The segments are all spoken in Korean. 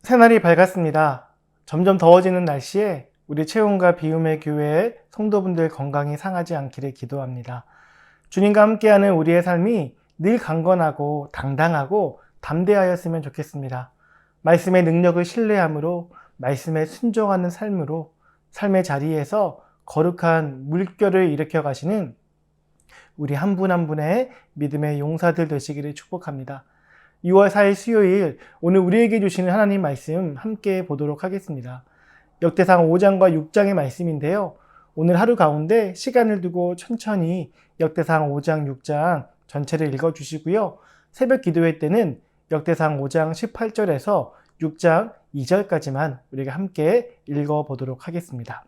새날이 밝았습니다. 점점 더워지는 날씨에 우리 채움과 비움의 교회의 성도분들 건강이 상하지 않기를 기도합니다. 주님과 함께하는 우리의 삶이 늘 강건하고 당당하고 담대하였으면 좋겠습니다. 말씀의 능력을 신뢰함으로, 말씀에 순종하는 삶으로 삶의 자리에서 거룩한 물결을 일으켜 가시는 우리 한 분 한 분의 믿음의 용사들 되시기를 축복합니다. 6월 4일 수요일, 오늘 우리에게 주시는 하나님 말씀 함께 보도록 하겠습니다. 역대상 5장과 6장의 말씀인데요. 오늘 하루 가운데 시간을 두고 천천히 역대상 5장, 6장 전체를 읽어주시고요. 새벽 기도회 때는 역대상 5장 18절에서 6장 2절까지만 우리가 함께 읽어보도록 하겠습니다.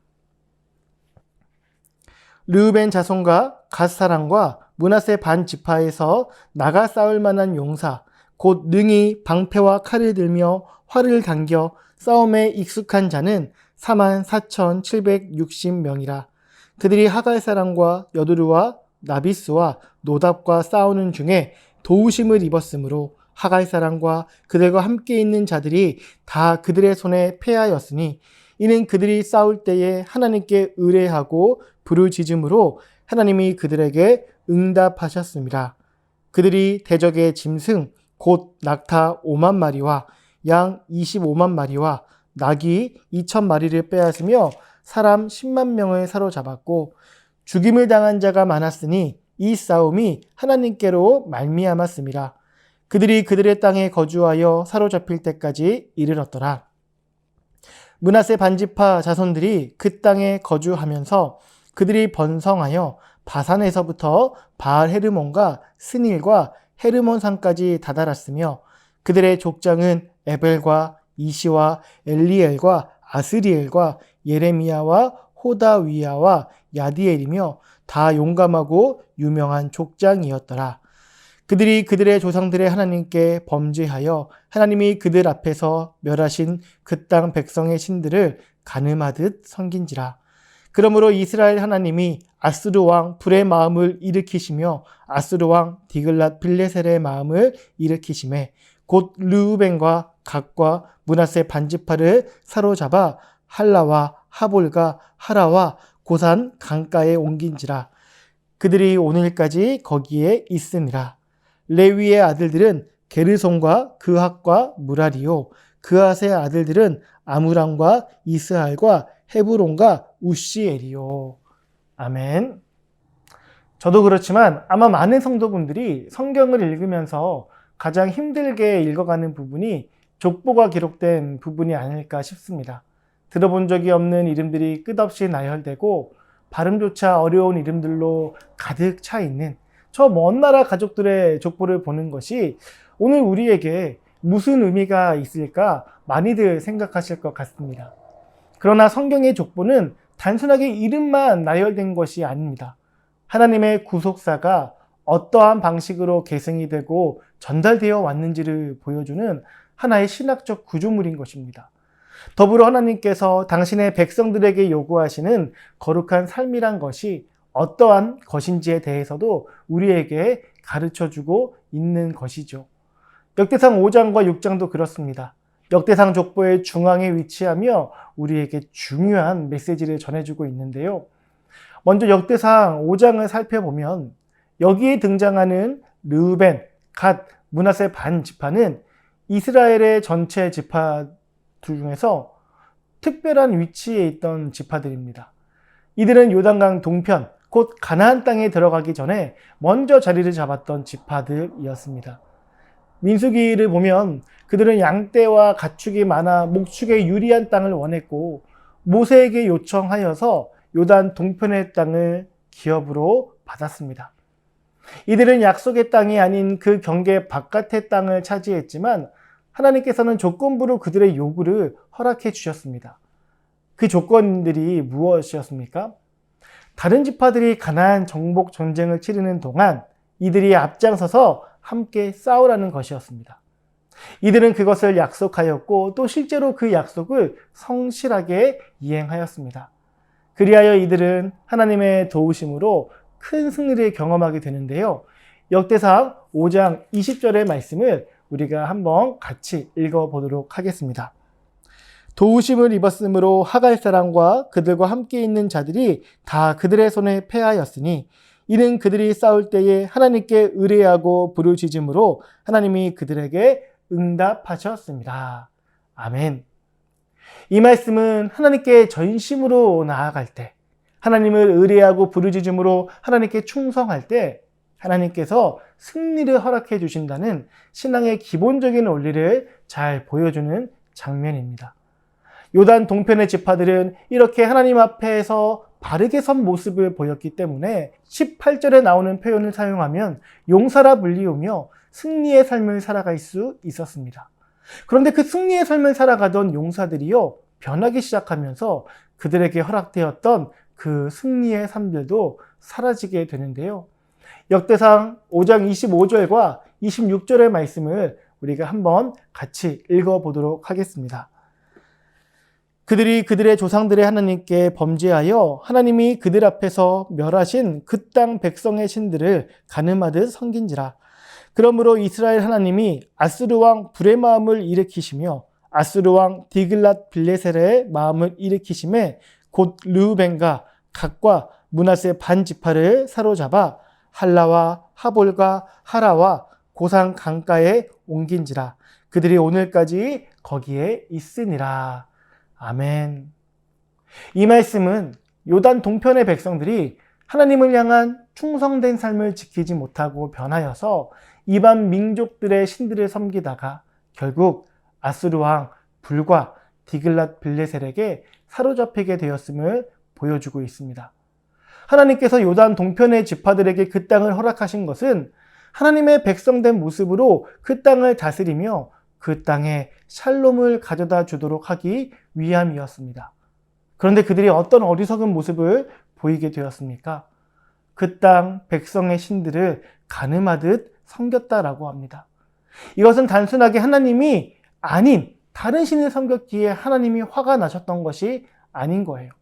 르우벤 자손과 갓 사람과 므낫세 반 지파에서 나가 싸울 만한 용사, 곧 능히 방패와 칼을 들며 활을 당겨 싸움에 익숙한 자는 44,760명이라. 그들이 하갈 사람과 여두루와 나비스와 노답과 싸우는 중에 도우심을 입었으므로 하갈 사람과 그들과 함께 있는 자들이 다 그들의 손에 패하였으니, 이는 그들이 싸울 때에 하나님께 의뢰하고 부르짖음으로 하나님이 그들에게 응답하셨습니다. 그들이 대적의 짐승 곧 낙타 5만 마리와 양 25만 마리와 낙이 2천 마리를 빼앗으며 사람 10만 명을 사로잡았고, 죽임을 당한 자가 많았으니 이 싸움이 하나님께로 말미암았습니다. 그들이 그들의 땅에 거주하여 사로잡힐 때까지 이르렀더라. 므낫세 반지파 자손들이 그 땅에 거주하면서 그들이 번성하여 바산에서부터 바알 헤르몬과 스닐과 헤르몬 산까지 다다랐으며, 그들의 족장은 에벨과 이시와 엘리엘과 아스리엘과 예레미야와 호다위야와 야디엘이며 다 용감하고 유명한 족장이었더라. 그들이 그들의 조상들의 하나님께 범죄하여 하나님이 그들 앞에서 멸하신 그 땅 백성의 신들을 가늠하듯 섬긴지라. 그러므로 이스라엘 하나님이 아스루 왕 불의 마음을 일으키시며 아스루 왕 디글랏 빌레셀의 마음을 일으키시매, 곧 르우벤과 갓과 므낫세 반지파를 사로잡아 할라와 하볼과 하라와 고산 강가에 옮긴지라. 그들이 오늘까지 거기에 있으니라. 레위의 아들들은 게르손과 그핫과 무라리요, 그핫의 아들들은 아무람과 이스할과 헤브론과 우시엘이요. 아멘. 저도 그렇지만 아마 많은 성도분들이 성경을 읽으면서 가장 힘들게 읽어가는 부분이 족보가 기록된 부분이 아닐까 싶습니다. 들어본 적이 없는 이름들이 끝없이 나열되고 발음조차 어려운 이름들로 가득 차 있는 저 먼 나라 가족들의 족보를 보는 것이 오늘 우리에게 무슨 의미가 있을까 많이들 생각하실 것 같습니다. 그러나 성경의 족보는 단순하게 이름만 나열된 것이 아닙니다. 하나님의 구속사가 어떠한 방식으로 계승이 되고 전달되어 왔는지를 보여주는 하나의 신학적 구조물인 것입니다. 더불어 하나님께서 당신의 백성들에게 요구하시는 거룩한 삶이란 것이 어떠한 것인지에 대해서도 우리에게 가르쳐주고 있는 것이죠. 역대상 5장과 6장도 그렇습니다. 역대상 족보의 중앙에 위치하며 우리에게 중요한 메시지를 전해주고 있는데요. 먼저 역대상 5장을 살펴보면 여기에 등장하는 르우벤, 갓, 므낫세 반 지파는 이스라엘의 전체 지파들 중에서 특별한 위치에 있던 지파들입니다. 이들은 요단강 동편, 곧 가나안 땅에 들어가기 전에 먼저 자리를 잡았던 지파들이었습니다. 민수기를 보면 그들은 양떼와 가축이 많아 목축에 유리한 땅을 원했고, 모세에게 요청하여서 요단 동편의 땅을 기업으로 받았습니다. 이들은 약속의 땅이 아닌 그 경계 바깥의 땅을 차지했지만 하나님께서는 조건부로 그들의 요구를 허락해 주셨습니다. 그 조건들이 무엇이었습니까? 다른 지파들이 가나안 정복 전쟁을 치르는 동안 이들이 앞장서서 함께 싸우라는 것이었습니다. 이들은 그것을 약속하였고 또 실제로 그 약속을 성실하게 이행하였습니다. 그리하여 이들은 하나님의 도우심으로 큰 승리를 경험하게 되는데요. 역대상 5장 20절의 말씀을 우리가 한번 같이 읽어보도록 하겠습니다. 도우심을 입었으므로 하갈 사람과 그들과 함께 있는 자들이 다 그들의 손에 패하였으니 이는 그들이 싸울 때에 하나님께 의뢰하고 부르짖음으로 하나님이 그들에게 응답하셨습니다. 아멘. 이 말씀은 하나님께 전심으로 나아갈 때, 하나님을 의뢰하고 부르짖음으로 하나님께 충성할 때 하나님께서 승리를 허락해 주신다는 신앙의 기본적인 원리를 잘 보여주는 장면입니다. 요단 동편의 지파들은 이렇게 하나님 앞에서 바르게 선 모습을 보였기 때문에 18절에 나오는 표현을 사용하면 용사라 불리우며 승리의 삶을 살아갈 수 있었습니다. 그런데 그 승리의 삶을 살아가던 용사들이요, 변하기 시작하면서 그들에게 허락되었던 그 승리의 삶들도 사라지게 되는데요. 역대상 5장 25절과 26절의 말씀을 우리가 한번 같이 읽어보도록 하겠습니다. 그들이 그들의 조상들의 하나님께 범죄하여 하나님이 그들 앞에서 멸하신 그 땅 백성의 신들을 가늠하듯 섬긴지라. 그러므로 이스라엘 하나님이 아스루 왕 불의 마음을 일으키시며 아스루 왕 디글랏 빌레셀의 마음을 일으키심에 곧 르우벤과 gad과 므낫세 반 지파를 사로잡아 할라와 하볼과 하라와 고산 강가에 옮긴지라. 그들이 오늘까지 거기에 있으니라. 아멘. 이 말씀은 요단 동편의 백성들이 하나님을 향한 충성된 삶을 지키지 못하고 변하여서 이방 민족들의 신들을 섬기다가 결국 아스루 왕 불과 디글랏 빌레셀에게 사로잡히게 되었음을 보여주고 있습니다. 하나님께서 요단 동편의 지파들에게 그 땅을 허락하신 것은 하나님의 백성된 모습으로 그 땅을 다스리며 그 땅에 샬롬을 가져다 주도록 하기 위함이었습니다. 그런데 그들이 어떤 어리석은 모습을 보이게 되었습니까? 그 땅 백성의 신들을 가늠하듯 섬겼다라고 합니다. 이것은 단순하게 하나님이 아닌 다른 신을 섬겼기에 하나님이 화가 나셨던 것이 아닌 거예요.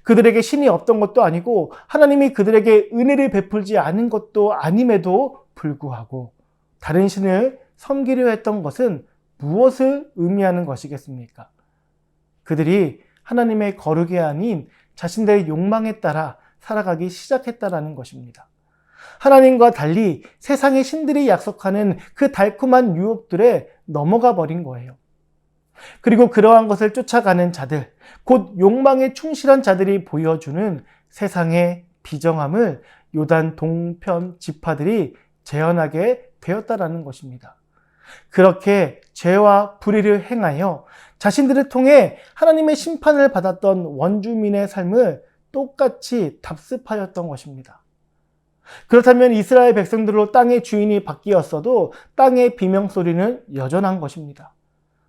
그들에게 신이 없던 것도 아니고 하나님이 그들에게 은혜를 베풀지 않은 것도 아님에도 불구하고 다른 신을 섬기려 했던 것은 무엇을 의미하는 것이겠습니까? 그들이 하나님의 거룩이 아닌 자신들의 욕망에 따라 살아가기 시작했다라는 것입니다. 하나님과 달리 세상의 신들이 약속하는 그 달콤한 유혹들에 넘어가 버린 거예요. 그리고 그러한 것을 쫓아가는 자들, 곧 욕망에 충실한 자들이 보여주는 세상의 비정함을 요단 동편 지파들이 재현하게 되었다라는 것입니다. 그렇게 죄와 불의를 행하여 자신들을 통해 하나님의 심판을 받았던 원주민의 삶을 똑같이 답습하였던 것입니다. 그렇다면 이스라엘 백성들로 땅의 주인이 바뀌었어도 땅의 비명소리는 여전한 것입니다.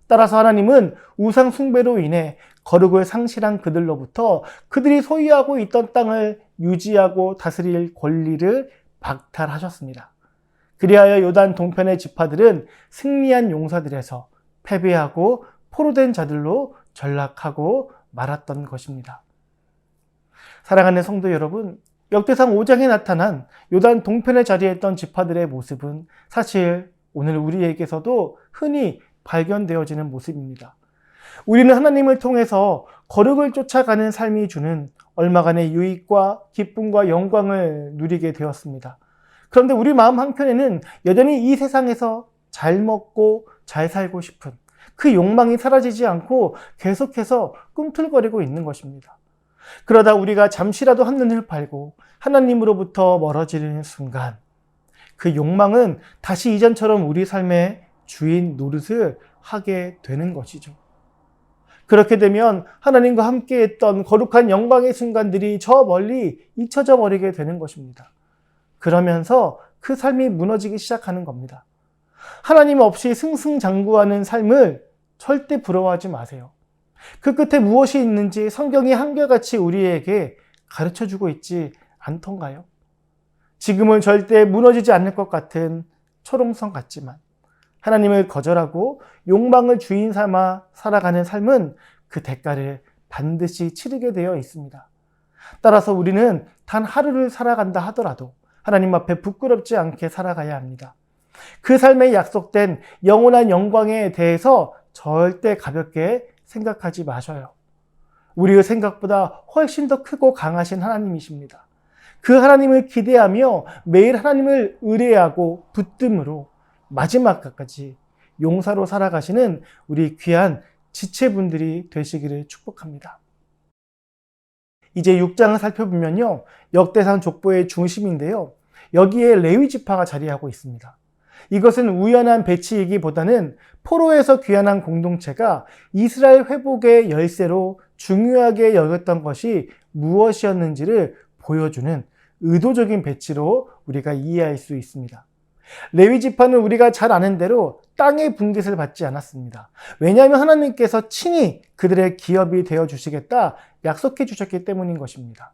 따라서 하나님은 우상 숭배로 인해 거룩을 상실한 그들로부터 그들이 소유하고 있던 땅을 유지하고 다스릴 권리를 박탈하셨습니다. 그리하여 요단 동편의 지파들은 승리한 용사들에서 패배하고 포로된 자들로 전락하고 말았던 것입니다. 사랑하는 성도 여러분, 역대상 5장에 나타난 요단 동편에 자리했던 지파들의 모습은 사실 오늘 우리에게서도 흔히 발견되어지는 모습입니다. 우리는 하나님을 통해서 거룩을 쫓아가는 삶이 주는 얼마간의 유익과 기쁨과 영광을 누리게 되었습니다. 그런데 우리 마음 한켠에는 여전히 이 세상에서 잘 먹고 잘 살고 싶은 그 욕망이 사라지지 않고 계속해서 꿈틀거리고 있는 것입니다. 그러다 우리가 잠시라도 한눈을 팔고 하나님으로부터 멀어지는 순간 그 욕망은 다시 이전처럼 우리 삶의 주인 노릇을 하게 되는 것이죠. 그렇게 되면 하나님과 함께 했던 거룩한 영광의 순간들이 저 멀리 잊혀져 버리게 되는 것입니다. 그러면서 그 삶이 무너지기 시작하는 겁니다. 하나님 없이 승승장구하는 삶을 절대 부러워하지 마세요. 그 끝에 무엇이 있는지 성경이 한결같이 우리에게 가르쳐주고 있지 않던가요? 지금은 절대 무너지지 않을 것 같은 초롱성 같지만 하나님을 거절하고 욕망을 주인 삼아 살아가는 삶은 그 대가를 반드시 치르게 되어 있습니다. 따라서 우리는 단 하루를 살아간다 하더라도 하나님 앞에 부끄럽지 않게 살아가야 합니다. 그 삶에 약속된 영원한 영광에 대해서 절대 가볍게 생각하지 마셔요. 우리의 생각보다 훨씬 더 크고 강하신 하나님이십니다. 그 하나님을 기대하며 매일 하나님을 의뢰하고 붙듦으로 마지막까지 용사로 살아가시는 우리 귀한 지체분들이 되시기를 축복합니다. 이제 6장을 살펴보면요, 역대상 족보의 중심인데요, 여기에 레위 지파가 자리하고 있습니다. 이것은 우연한 배치이기보다는 포로에서 귀환한 공동체가 이스라엘 회복의 열쇠로 중요하게 여겼던 것이 무엇이었는지를 보여주는 의도적인 배치로 우리가 이해할 수 있습니다. 레위 지파는 우리가 잘 아는 대로 땅의 분깃을 받지 않았습니다. 왜냐하면 하나님께서 친히 그들의 기업이 되어 주시겠다 약속해 주셨기 때문인 것입니다.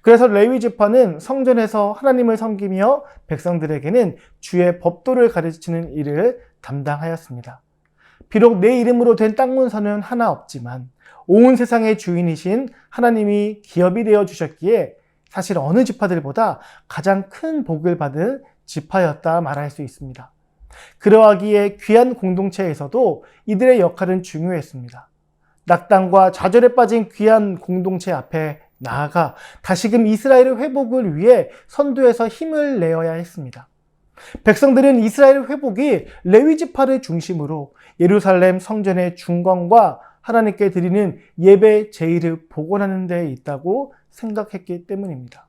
그래서 레위 지파는 성전에서 하나님을 섬기며 백성들에게는 주의 법도를 가르치는 일을 담당하였습니다. 비록 내 이름으로 된 땅 문서는 하나 없지만 온 세상의 주인이신 하나님이 기업이 되어 주셨기에 사실 어느 지파들보다 가장 큰 복을 받은 지파였다 말할 수 있습니다. 그러하기에 귀한 공동체에서도 이들의 역할은 중요했습니다. 낙담과 좌절에 빠진 귀한 공동체 앞에 나아가 다시금 이스라엘의 회복을 위해 선두에서 힘을 내어야 했습니다. 백성들은 이스라엘 회복이 레위 지파를 중심으로 예루살렘 성전의 중건과 하나님께 드리는 예배 제의를 복원하는 데 있다고 생각했기 때문입니다.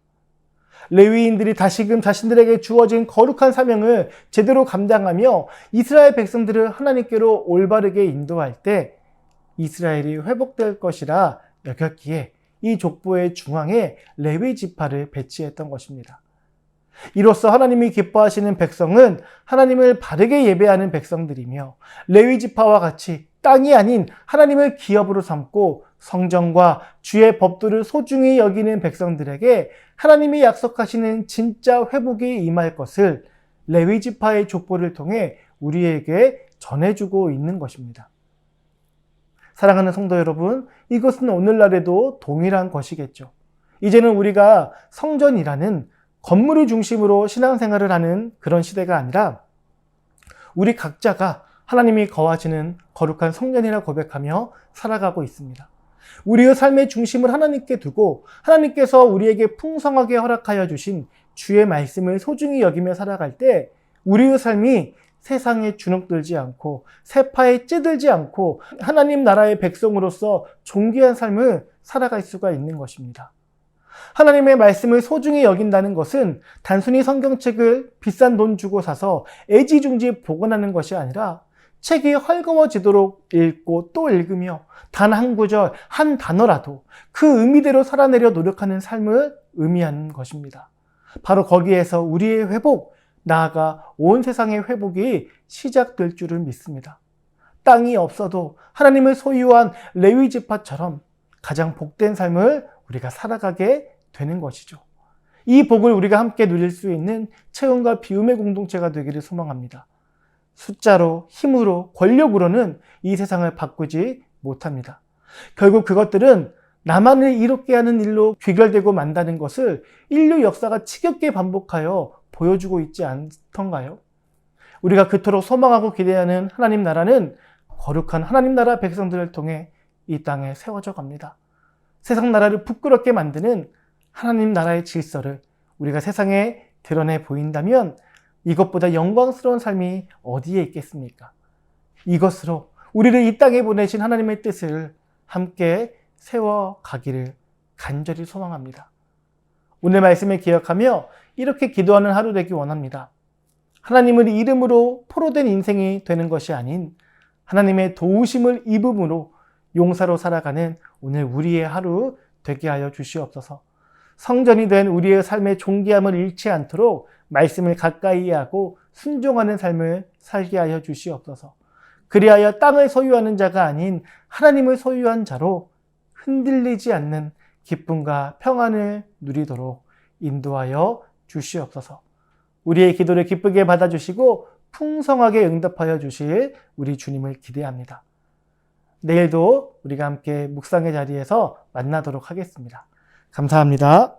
레위인들이 다시금 자신들에게 주어진 거룩한 사명을 제대로 감당하며 이스라엘 백성들을 하나님께로 올바르게 인도할 때 이스라엘이 회복될 것이라 여겼기에 이 족보의 중앙에 레위 지파를 배치했던 것입니다. 이로써 하나님이 기뻐하시는 백성은 하나님을 바르게 예배하는 백성들이며 레위 지파와 같이 땅이 아닌 하나님을 기업으로 삼고 성전과 주의 법도를 소중히 여기는 백성들에게 하나님이 약속하시는 진짜 회복이 임할 것을 레위 지파의 족보를 통해 우리에게 전해주고 있는 것입니다. 사랑하는 성도 여러분, 이것은 오늘날에도 동일한 것이겠죠. 이제는 우리가 성전이라는 건물을 중심으로 신앙생활을 하는 그런 시대가 아니라 우리 각자가 하나님이 거하시는 거룩한 성전이라 고백하며 살아가고 있습니다. 우리의 삶의 중심을 하나님께 두고 하나님께서 우리에게 풍성하게 허락하여 주신 주의 말씀을 소중히 여기며 살아갈 때 우리의 삶이 세상에 주눅들지 않고 세파에 찌들지 않고 하나님 나라의 백성으로서 존귀한 삶을 살아갈 수가 있는 것입니다. 하나님의 말씀을 소중히 여긴다는 것은 단순히 성경책을 비싼 돈 주고 사서 애지중지 복원하는 것이 아니라 책이 헐거워지도록 읽고 또 읽으며 단 한 구절, 한 단어라도 그 의미대로 살아내려 노력하는 삶을 의미하는 것입니다. 바로 거기에서 우리의 회복, 나아가 온 세상의 회복이 시작될 줄을 믿습니다. 땅이 없어도 하나님을 소유한 레위 지파처럼 가장 복된 삶을 우리가 살아가게 되는 것이죠. 이 복을 우리가 함께 누릴 수 있는 체험과 비움의 공동체가 되기를 소망합니다. 숫자로, 힘으로, 권력으로는 이 세상을 바꾸지 못합니다. 결국 그것들은 나만을 이롭게 하는 일로 귀결되고 만다는 것을 인류 역사가 지겹게 반복하여 보여주고 있지 않던가요? 우리가 그토록 소망하고 기대하는 하나님 나라는 거룩한 하나님 나라 백성들을 통해 이 땅에 세워져 갑니다. 세상 나라를 부끄럽게 만드는 하나님 나라의 질서를 우리가 세상에 드러내 보인다면 이것보다 영광스러운 삶이 어디에 있겠습니까? 이것으로 우리를 이 땅에 보내신 하나님의 뜻을 함께 세워가기를 간절히 소망합니다. 오늘 말씀을 기억하며 이렇게 기도하는 하루 되기 원합니다. 하나님을 이름으로 포로된 인생이 되는 것이 아닌 하나님의 도우심을 입음으로 용사로 살아가는 오늘 우리의 하루 되게 하여 주시옵소서. 성전이 된 우리의 삶의 존귀함을 잃지 않도록 말씀을 가까이 하고 순종하는 삶을 살게 하여 주시옵소서. 그리하여 땅을 소유하는 자가 아닌 하나님을 소유한 자로 흔들리지 않는 기쁨과 평안을 누리도록 인도하여 주시옵소서. 우리의 기도를 기쁘게 받아주시고 풍성하게 응답하여 주실 우리 주님을 기대합니다. 내일도 우리가 함께 묵상의 자리에서 만나도록 하겠습니다. 감사합니다.